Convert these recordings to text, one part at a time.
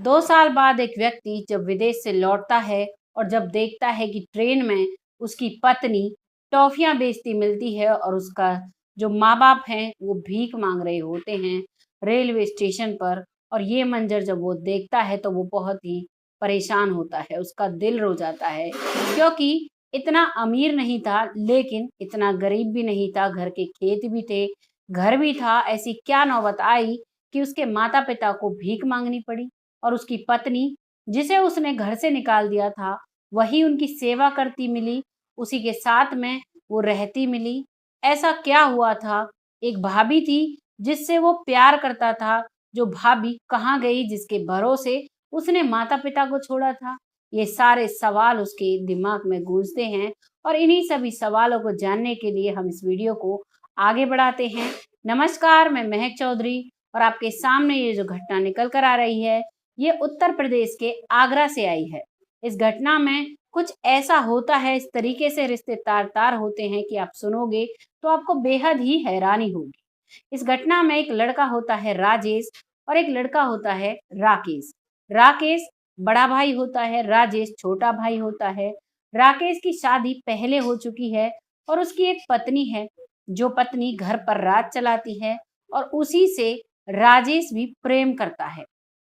2 साल बाद एक व्यक्ति जब विदेश से लौटता है और जब देखता है कि ट्रेन में उसकी पत्नी टॉफियाँ बेचती मिलती है और उसका जो माँ-बाप हैं वो भीख माँग रहे होते हैं रेलवे स्टेशन पर, और ये मंज़र जब वो देखता है तो वो बहुत ही परेशान होता है, उसका दिल रो जाता है क्योंकि इतना अमीर नहीं था लेकिन इतना गरीब भी नहीं था, घर के खेत भी थे, घर भी था, ऐसी क्या नौबत आई कि उसके माता-पिता को भीख माँगनी पड़ी। और उसकी पत्नी, जिसे उसने घर से निकाल दिया था, वही उनकी सेवा करती मिली, उसी के साथ में वो रहती मिली। ऐसा क्या हुआ था? एक भाभी थी, जिससे वो प्यार करता था, जो भाभी कहाँ गई जिसके भरोसे उसने माता-पिता को छोड़ा था? ये सारे सवाल उसके दिमाग में गूँजते हैं और इन्हीं सभी सवालों को जानने के लिए हम इस वीडियो को आगे बढ़ाते हैं। नमस्कार, मैं महक चौधरी और आपके सामने ये जो घटना निकल कर आ रही है, ये उत्तर प्रदेश के आगरा से आई है। इस घटना में कुछ ऐसा होता है, इस तरीके से रिश्ते तार-तार होते हैं कि आप सुनोगे तो आपको बेहद ही हैरानी होगी। इस घटना में एक लड़का होता है राजेश और एक लड़का होता है राकेश। राकेश बड़ा भाई होता है, राजेश छोटा भाई होता है। राकेश की शादी पहले हो चुकी है और उसकी एक पत्नी है, जो पत्नी घर पर राज चलाती है और उसी से राजेश भी प्रेम करता है।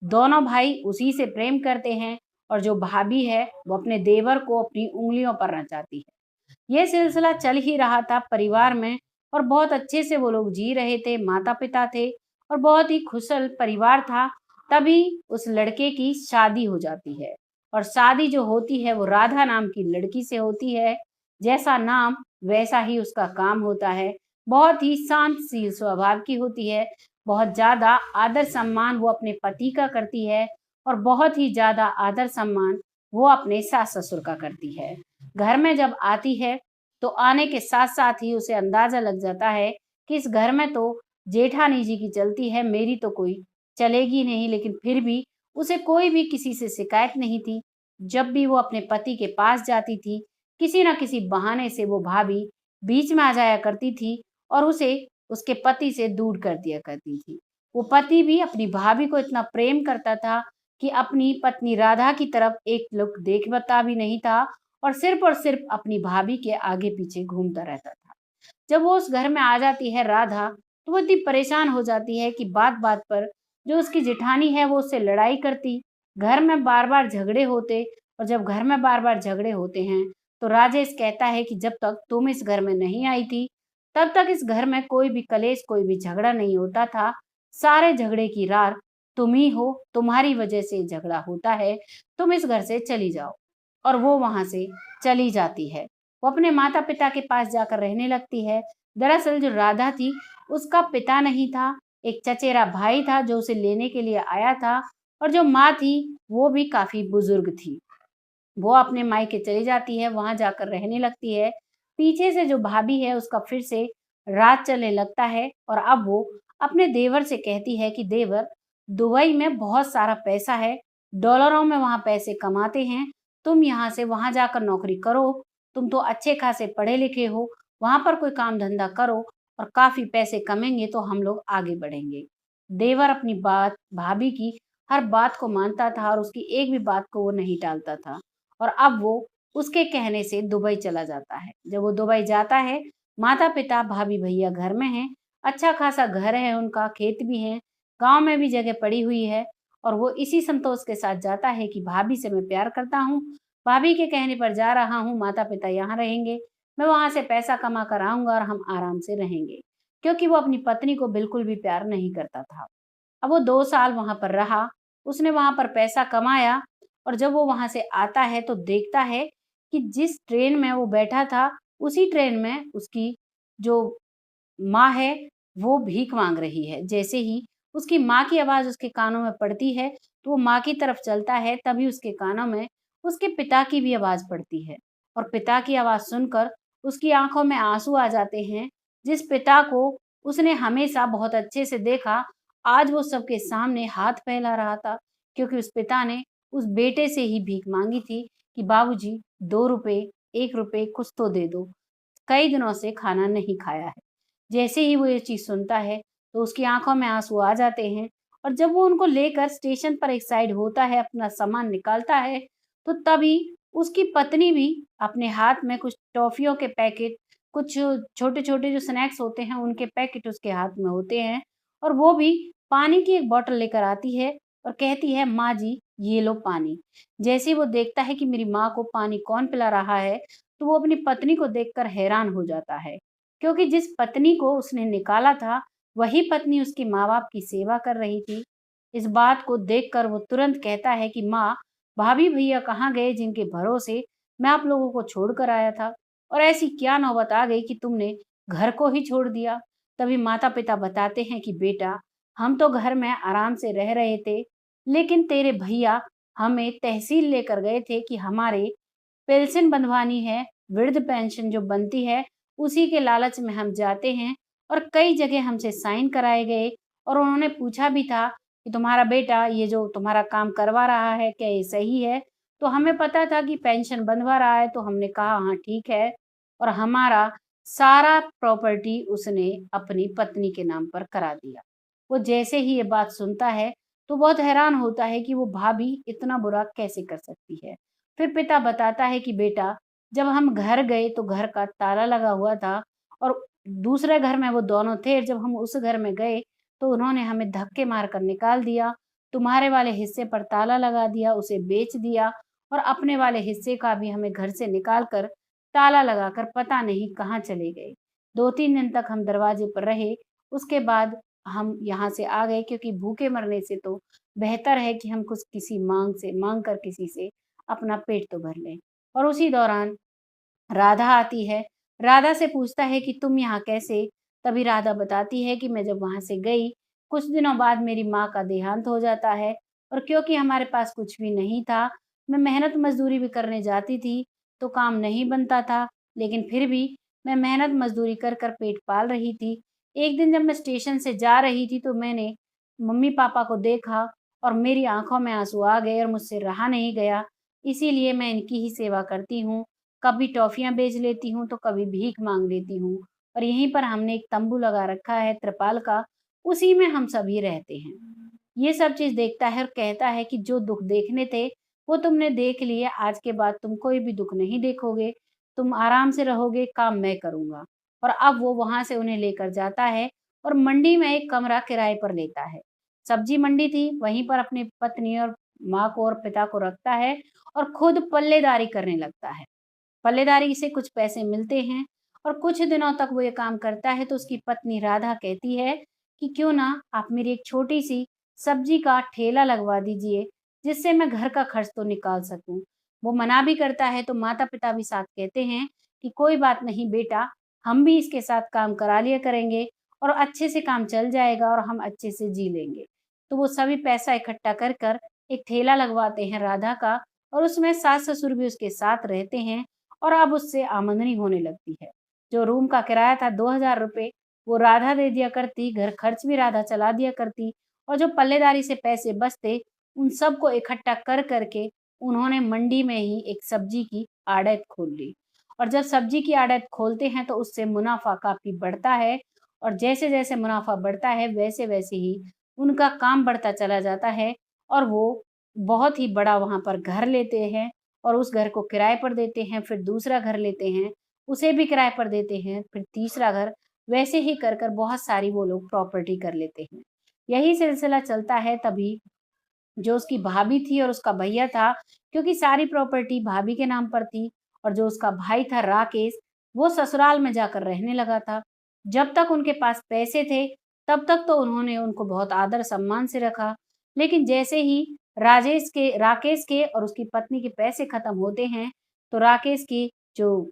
दोनों भाई उसी से प्रेम करते हैं और जो भाभी है वो अपने देवर को अपनी उँगलियों पर नचाती है। ये सिलसिला चल ही रहा था परिवार में और बहुत अच्छे से वो लोग जी रहे थे, माता-पिता थे और बहुत ही खुशहाल परिवार था। तभी उस लड़के की शादी हो जाती है और शादी जो होती है वो राधा नाम की लड़की से होती है। जैसा नाम वैसा ही उसका काम होता है। बहुत ही शांतशील स्वभाव की होती है, बहुत ज़्यादा आदर-सम्मान वो अपने पति का करती है और बहुत ही ज़्यादा आदर-सम्मान वो अपने सास-ससुर का करती है। घर में जब आती है, तो आने के साथ-साथ ही उसे अंदाज़ा लग जाता है कि इस घर में तो जेठानी जी की चलती है, मेरी तो कोई चलेगी नहीं, लेकिन फिर भी उसे कोई भी किसी से शिकायत नहीं थी। जब भी वो अपने पति के पास जाती थी, किसी न किसी बहाने से वो भाभी बीच में आ जाया करती थी और उसे उसके पति से दूर कर दिया करती थी। वो पति भी अपनी भाभी को इतना प्रेम करता था कि अपनी पत्नी राधा की तरफ एक लुक देखता भी नहीं था और सिर्फ अपनी भाभी के आगे-पीछे घूमता रहता था। जब वो उस घर में आ जाती है राधा, तो वो इतनी परेशान हो जाती है कि बात-बात पर जो उसकी जेठानी है वो उससे लड़ाई करती, घर में बार-बार झगड़े होते और जब घर में बार-बार झगड़े होते हैं, तो राजेश कहता है कि जब तक तुम इस घर में नहीं आई थी, तब तक इस घर में कोई भी कलेश, कोई भी झगड़ा नहीं होता था। सारे झगड़े की रार तुम ही हो, तुम्हारी वजह से झगड़ा होता है, तुम इस घर से चली जाओ। और वो वहाँ से चली जाती है। वो अपने माता-पिता के पास जाकर रहने लगती है। दरअसल जो राधा थी, उसका पिता नहीं था, एक चचेरा भाई था जो उसे लेने के लिए आया था और जो माँ थी, वो भी काफ़ी बुज़ुर्ग थी। वो अपने मायके चली जाती है, वहाँ जाकर रहने लगती है। पीछे से जो भाभी है उसका फिर से राज चलने लगता है और अब वो अपने देवर से कहती है कि देवर, दुबई में बहुत सारा पैसा है, डॉलरों में वहाँ पैसे कमाते हैं, तुम यहाँ से वहाँ जाकर नौकरी करो, तुम तो अच्छे खासे पढ़े लिखे हो, वहाँ पर कोई काम धंधा करो और काफ़ी पैसे कमाएँगे तो हम लोग आगे बढ़ेंगे। देवर अपनी बात भाभी की हर बात को मानता था और उसकी एक भी बात को वो नहीं टालता था। और अब वो उसके कहने से दुबई चला जाता है। जब वो दुबई जाता है, माता-पिता, भाभी-भैया घर में हैं, अच्छा खासा घर है उनका, खेत भी हैं, गाँव में भी जगह पड़ी हुई है और वो इसी संतोष के साथ जाता है कि भाभी से मैं प्यार करता हूँ, भाभी के कहने पर जा रहा हूँ, माता-पिता यहाँ रहेंगे, मैं वहाँ से पैसा कमा कर आऊँगा और हम आराम से रहेंगे। क्योंकि वो अपनी पत्नी को बिल्कुल भी प्यार नहीं करता था। अब वो 2 साल वहाँ पर रहा, उसने वहाँ पर पैसा कमाया और जब वो वहाँ से आता है तो देखता है कि जिस ट्रेन में वो बैठा था, उसी ट्रेन में उसकी जो माँ है, वो भीख माँग रही है। जैसे ही उसकी माँ की आवाज़ उसके कानों में पड़ती है, तो वो माँ की तरफ चलता है, तभी उसके कानों में उसके पिता की भी आवाज़ पड़ती है और पिता की आवाज़ सुनकर उसकी आँखों में आँसू आ जाते हैं। जिस पिता को उसने हमेशा बहुत अच्छे से देखा, आज वो सबके सामने हाथ फैला रहा था क्योंकि उस पिता ने उस बेटे से ही भीख माँगी थी कि बाबूजी ₹2 ₹1 कुछ तो दे दो, कई दिनों से खाना नहीं खाया है। जैसे ही वो ये चीज़ सुनता है, तो उसकी आँखों में आँसू आ जाते हैं और जब वो उनको लेकर स्टेशन पर एक साइड होता है, अपना सामान निकालता है, तो तभी उसकी पत्नी भी अपने हाथ में कुछ टॉफ़ियों के पैकेट, कुछ छोटे-छोटे जो स्नैक्स होते हैं, उनके पैकेट उसके हाथ में होते हैं और वो भी पानी की एक बॉटल लेकर आती है और कहती है, "माँ जी, ये लो पानी।" जैसे ही वो देखता है कि मेरी माँ को पानी कौन पिला रहा है, तो वो अपनी पत्नी को देखकर हैरान हो जाता है, क्योंकि जिस पत्नी को उसने निकाला था, वही पत्नी उसके माँ-बाप की सेवा कर रही थी। इस बात को देखकर वो तुरंत कहता है कि माँ, भाभी भैया कहाँ गए जिनके भरोसे मैं आप लोगों को छोड़ कर आया था और ऐसी क्या नौबत आ गई कि तुमने घर को ही छोड़ दिया। तभी माता-पिता बताते हैं कि बेटा, हम तो घर में आराम से रह रहे थे, लेकिन तेरे भैया हमें तहसील लेकर गए थे कि हमारे पेंशन बँधवानी है, वृद्ध पेंशन जो बनती है, उसी के लालच में हम जाते हैं और कई जगह हमसे साइन कराए गए और उन्होंने पूछा भी था कि तुम्हारा बेटा ये जो तुम्हारा काम करवा रहा है, क्या ये सही है? तो हमें पता था कि पेंशन बँधवा रहा है, तो हमने कहा हाँ, ठीक है और हमारा सारा प्रॉपर्टी उसने अपनी पत्नी के नाम पर करा दिया। वो जैसे ही ये बात सुनता है, तो बहुत हैरान होता है कि वो भाभी इतना बुरा कैसे कर सकती है। फिर पिता बताता है कि बेटा, जब हम घर गए तो घर का ताला लगा हुआ था और दूसरे घर में वो दोनों थे। जब हम उस घर में गए तो उन्होंने हमें धक्के मारकर निकाल दिया। तुम्हारे वाले हिस्से पर ताला लगा दिया, उसे बेच दिया और अपने वाले हिस्से का भी हमें घर से निकाल कर ताला लगाकर पता नहीं कहाँ चले गए। 2-3 दिन तक हम दरवाजे पर रहे, उसके बाद हम यहाँ से आ गए क्योंकि भूखे मरने से तो बेहतर है कि हम कुछ किसी माँग कर किसी से अपना पेट तो भर लें। और उसी दौरान राधा आती है। राधा से पूछता है कि तुम यहाँ कैसे? तभी राधा बताती है कि मैं जब वहाँ से गई, कुछ दिनों बाद मेरी माँ का देहांत हो जाता है और क्योंकि हमारे पास कुछ भी नहीं था, मैं मेहनत मज़दूरी भी करने जाती थी, तो काम नहीं बनता था, लेकिन फिर भी मैं मेहनत मज़दूरी कर कर पेट पाल रही थी। एक दिन जब मैं स्टेशन से जा रही थी, तो मैंने मम्मी-पापा को देखा और मेरी आँखों में आँसू आ गए और मुझसे रहा नहीं गया, इसीलिए मैं इनकी ही सेवा करती हूँ। कभी टॉफ़ियाँ बेच लेती हूँ, तो कभी भीख माँग लेती हूँ और यहीं पर हमने एक तम्बू लगा रखा है त्रिपाल का, उसी में हम सभी रहते हैं। ये सब चीज़ देखता है और कहता है कि जो दुःख देखने थे, वो तुमने देख लिए, आज के बाद तुम कोई भी दुःख नहीं देखोगे, तुम आराम से रहोगे, काम मैं करूँगा। और अब वो वहाँ से उन्हें लेकर जाता है और मंडी में एक कमरा किराए पर लेता है। सब्जी मंडी थी, वहीं पर अपनी पत्नी और माँ को और पिता को रखता है और खुद पल्लेदारी करने लगता है। पल्लेदारी से कुछ पैसे मिलते हैं और कुछ दिनों तक वो ये काम करता है तो उसकी पत्नी राधा कहती है कि क्यों ना आप मेरी एक छोटी-सी सब्जी का ठेला लगवा दीजिए, जिससे मैं घर का खर्च तो निकाल सकूँ। वो मना भी करता है तो माता-पिता भी साथ कहते हैं कि कोई बात नहीं बेटा, हम भी इसके साथ काम करा लिया करेंगे और अच्छे से काम चल जाएगा और हम अच्छे से जी लेंगे। तो वो सभी पैसा इकट्ठा कर कर एक ठेला लगवाते हैं राधा का और उसमें सास-ससुर भी उसके साथ रहते हैं और अब उससे आमदनी होने लगती है। जो रूम का किराया था ₹2000 वो राधा दे दिया करती, घर खर्च भी राधा चला दिया करती और जो पल्लेदारी से पैसे बचते, उन सबको इकट्ठा कर के उन्होंने मंडी में ही एक सब्जी की आड़त खोल ली। और जब सब्जी की आड़त खोलते हैं तो उससे मुनाफ़ा काफ़ी बढ़ता है और जैसे-जैसे मुनाफ़ा बढ़ता है, वैसे-वैसे ही उनका काम बढ़ता चला जाता है और वो बहुत ही बड़ा वहाँ पर घर लेते हैं और उस घर को किराए पर देते हैं, फिर दूसरा घर लेते हैं, उसे भी किराए पर देते हैं, फिर तीसरा घर, वैसे ही कर कर बहुत सारी वो लोग प्रॉपर्टी कर लेते हैं। यही सिलसिला चलता है तभी जो उसकी भाभी थी और उसका भैया था, क्योंकि सारी प्रॉपर्टी भाभी के नाम पर थी और जो उसका भाई था राकेश, वो ससुराल में जाकर रहने लगा था। जब तक उनके पास पैसे थे, तब तक तो उन्होंने उनको बहुत आदर-सम्मान से रखा, लेकिन जैसे ही राकेश के और उसकी पत्नी के पैसे खत्म होते हैं, तो राकेश की जो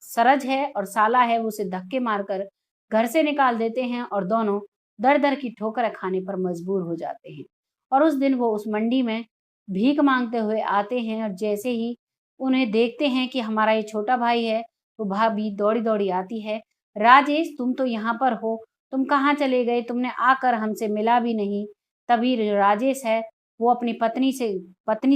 सरज है और साला है, वो उसे धक्के मारकर घर से निकाल देते हैं और दोनों दर-दर की ठोकरें खाने पर मजबूर हो जाते हैं। और उस दिन वो उस मंडी में भीख माँगते हुए आते हैं और जैसे ही उन्हें देखते हैं कि हमारा ये छोटा भाई है, तो भाभी दौड़ी-दौड़ी आती है, "राजेश तुम तो यहाँ पर हो, तुम कहाँ चले गए? तुमने आकर हमसे मिला भी नहीं।" तभी जो राजेश है, वो अपनी पत्नी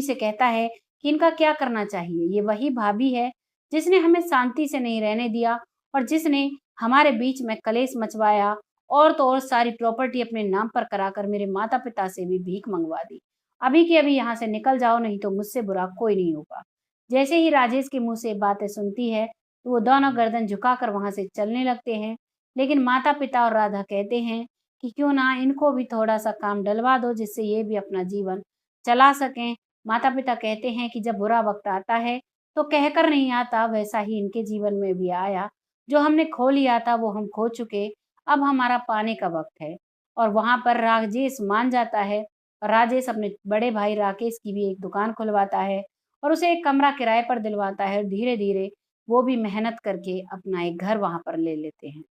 से कहता है कि इनका क्या करना चाहिए? ये वही भाभी है, जिसने हमें शांति से नहीं रहने दिया और जिसने हमारे बीच में कलेश मचवाया और तो और सारी प्रॉपर्टी अपने नाम पर कराकर मेरे माता-पिता से भी भीख मंगवा दी। अभी के अभी यहाँ से निकल जाओ नहीं तो मुझसे बुरा कोई नहीं होगा। जैसे ही राजेश के मुँह से बातें सुनती है, तो वो दोनों गर्दन झुकाकर वहाँ से चलने लगते हैं। लेकिन माता-पिता और राधा कहते हैं कि क्यों ना इनको भी थोड़ा-सा काम डलवा दो जिससे ये भी अपना जीवन चला सकें। माता-पिता कहते हैं कि जब बुरा वक़्त आता है, तो कहकर नहीं आता, वैसा ही इनके जीवन में भी आया। जो हमने खो लिया था वो हम खो चुके, अब हमारा पाने का वक़्त है। और वहाँ पर राजेश मान जाता है और राजेश अपने बड़े भाई राकेश की भी एक दुकान खुलवाता है और उसे एक कमरा किराए पर दिलवाता है। धीरे-धीरे वो भी मेहनत करके अपना एक घर वहाँ पर ले लेते हैं।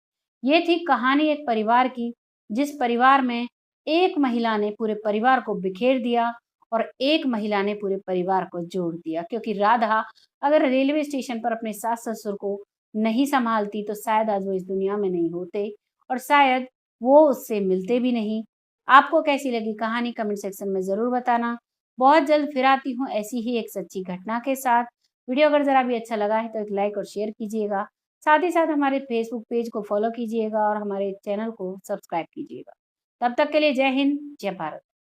ये थी कहानी एक परिवार की, जिस परिवार में एक महिला ने पूरे परिवार को बिखेर दिया और एक महिला ने पूरे परिवार को जोड़ दिया। क्योंकि राधा अगर रेलवे स्टेशन पर अपने सास-ससुर को नहीं सँभालती तो शायद आज वो इस दुनिया में नहीं होते और शायद वो उससे मिलते भी नहीं। आपको कैसी लगी कहानी कमेंट सेक्शन में ज़रूर बताना। बहुत जल्द फिर आती हूँ ऐसी ही एक सच्ची घटना के साथ। वीडियो अगर ज़रा भी अच्छा लगा है तो एक लाइक और शेयर कीजिएगा। साथ ही साथ हमारे फेसबुक पेज को फॉलो कीजिएगा और हमारे चैनल को सब्सक्राइब कीजिएगा। तब तक के लिए जय हिंद, जय भारत।